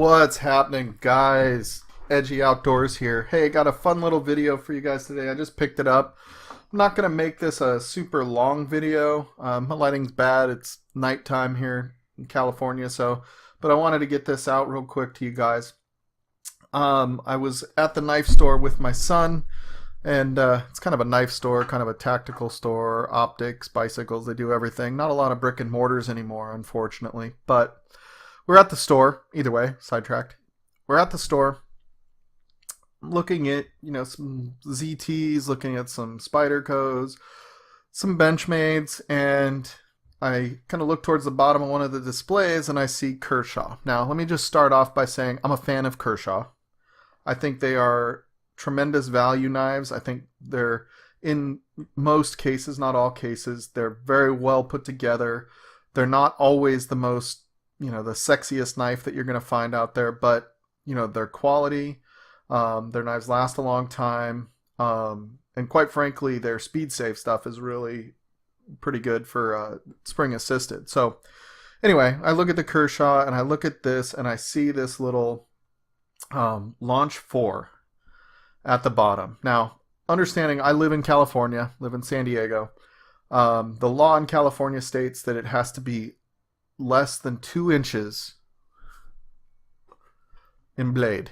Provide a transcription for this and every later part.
What's happening, guys? Edgy Outdoors here. Hey, I got a fun little video for you guys today. I just picked it up. I'm not going to make this a super long video. My lighting's bad. It's nighttime here in California, but I wanted to get this out real quick to you guys. I was at the knife store with my son, and it's kind of a knife store, kind of a tactical store, optics, bicycles, they do everything. Not a lot of brick and mortars anymore, unfortunately, but we're at the store. Either way, sidetracked. We're at the store looking at, some ZTs, looking at some Spydercos, some Benchmades, and I kind of look towards the bottom of one of the displays and I see Kershaw. Now, let me just start off by saying I'm a fan of Kershaw. I think they are tremendous value knives. I think they're, in most cases, not all cases, they're very well put together. They're not always the most, the sexiest knife that you're going to find out there, but, their quality, their knives last a long time, and quite frankly, their speed safe stuff is really pretty good for spring assisted. So anyway, I look at the Kershaw and I look at this and I see this little Launch 4 at the bottom. Now, understanding I live in California, live in San Diego, the law in California states that it has to be less than 2 inches in blade.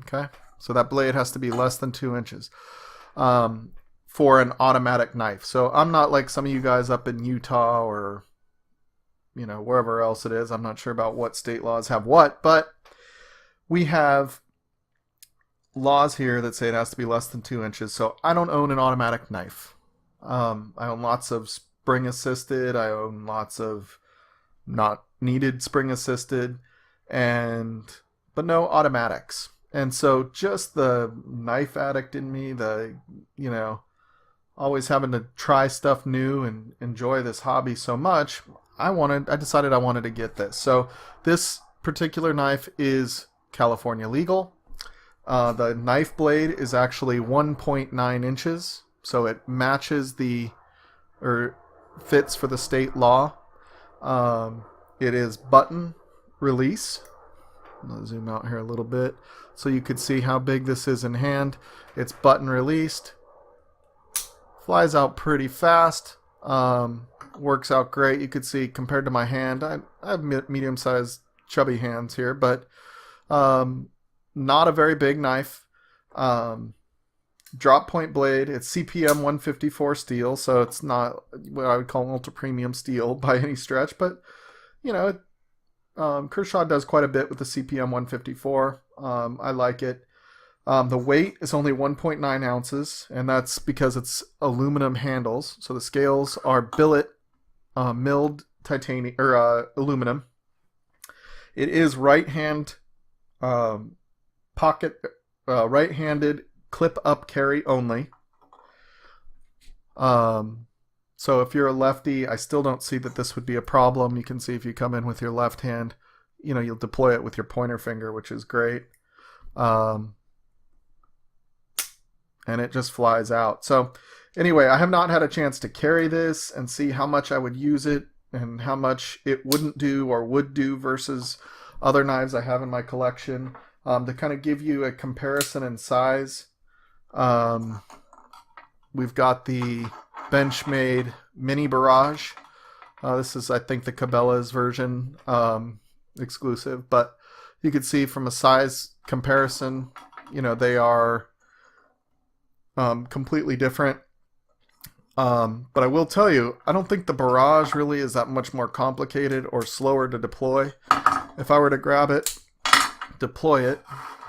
Okay, so that blade has to be less than 2 inches for an automatic knife. So I'm not like some of you guys up in Utah or wherever else it is. I'm not sure about what state laws have what, but we have laws here that say it has to be less than 2 inches. So I don't own an automatic knife. I own lots of spring assisted. I own lots of not needed spring assisted, but no automatics. And so just the knife addict in me, always having to try stuff new and enjoy this hobby so much, I decided I wanted to get this. So this particular knife is California legal. The knife blade is actually 1.9 inches, so it matches or fits for the state law. It is button release. I'll zoom out here a little bit so you could see how big this is in hand. It's button released, flies out pretty fast, works out great. You could see compared to my hand, I have medium-sized chubby hands here, but not a very big knife. Drop point blade. It's CPM 154 steel, so it's not what I would call ultra premium steel by any stretch, but Kershaw does quite a bit with the CPM 154. I like it. The weight is only 1.9 ounces, and that's because it's aluminum handles. So the scales are billet milled titanium or aluminum. It is right-handed clip-up carry only. So if you're a lefty, I still don't see that this would be a problem. You can see if you come in with your left hand, you'll deploy it with your pointer finger, which is great. And it just flies out. So anyway, I have not had a chance to carry this and see how much I would use it and how much it wouldn't do or would do versus other knives I have in my collection. To kind of give you a comparison in size, we've got the Benchmade Mini Barrage. This is, I think, the Cabela's version, exclusive, but you can see from a size comparison, they are completely different. But I will tell you, I don't think the Barrage really is that much more complicated or slower to deploy. If I were to grab it, deploy it,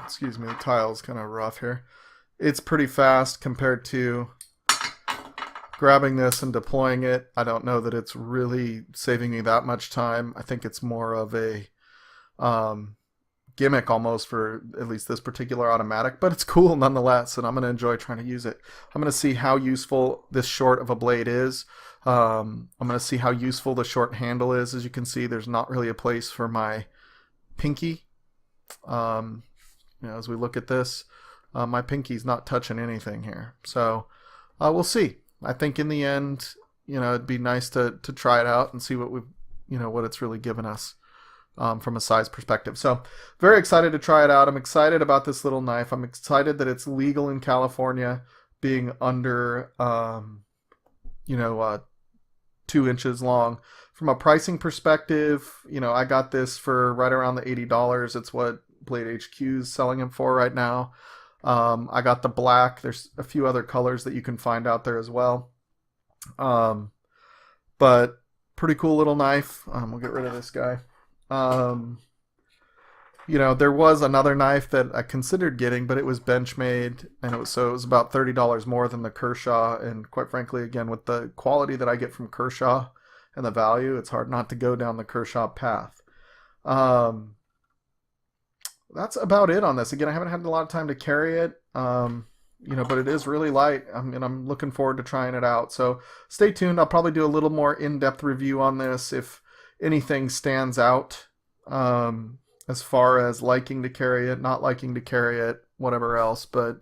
excuse me, the tile's kind of rough here, it's pretty fast compared to grabbing this and deploying it. I don't know that it's really saving me that much time. I think it's more of a gimmick almost for at least this particular automatic, but it's cool nonetheless, and I'm going to enjoy trying to use it. I'm going to see how useful this short of a blade is. I'm going to see how useful the short handle is. As you can see, there's not really a place for my pinky. As we look at this, my pinky's not touching anything here. So we'll see. I think in the end, it'd be nice to try it out and see what what it's really given us. from a size perspective. So very excited to try it out. I'm excited about this little knife. I'm excited that it's legal in California, being under 2 inches long. From a pricing perspective, I got this for right around the $80. It's what Blade HQ is selling them for right now. I got the black. There's a few other colors that you can find out there as well. But pretty cool little knife. We'll get rid of this guy. There was another knife that I considered getting, but it was Benchmade, and it was about $30 more than the Kershaw. And quite frankly, again, with the quality that I get from Kershaw and the value, it's hard not to go down the Kershaw path. That's about it on this. Again, I haven't had a lot of time to carry it, but it is really light. I'm looking forward to trying it out. So stay tuned. I'll probably do a little more in-depth review on this if anything stands out, as far as liking to carry it, not liking to carry it, whatever else. But,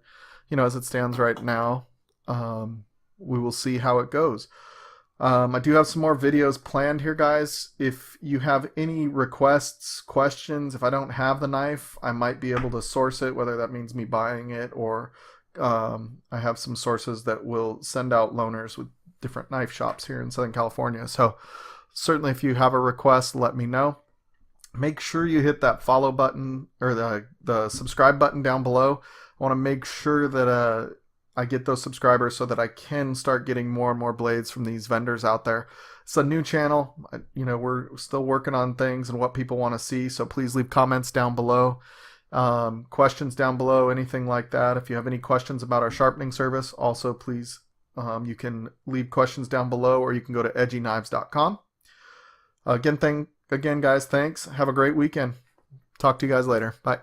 as it stands right now, we will see how it goes. I do have some more videos planned here, guys. If you have any requests, questions, if I don't have the knife, I might be able to source it, whether that means me buying it or I have some sources that will send out loaners with different knife shops here in Southern California. So certainly if you have a request, let me know. Make sure you hit that follow button or the subscribe button down below. I want to make sure that I get those subscribers so that I can start getting more and more blades from these vendors out there. It's a new channel. We're still working on things and what people want to see. So please leave comments down below, questions down below, anything like that. If you have any questions about our sharpening service, also please, you can leave questions down below, or you can go to edgyknives.com. Again, guys, thanks. Have a great weekend. Talk to you guys later. Bye.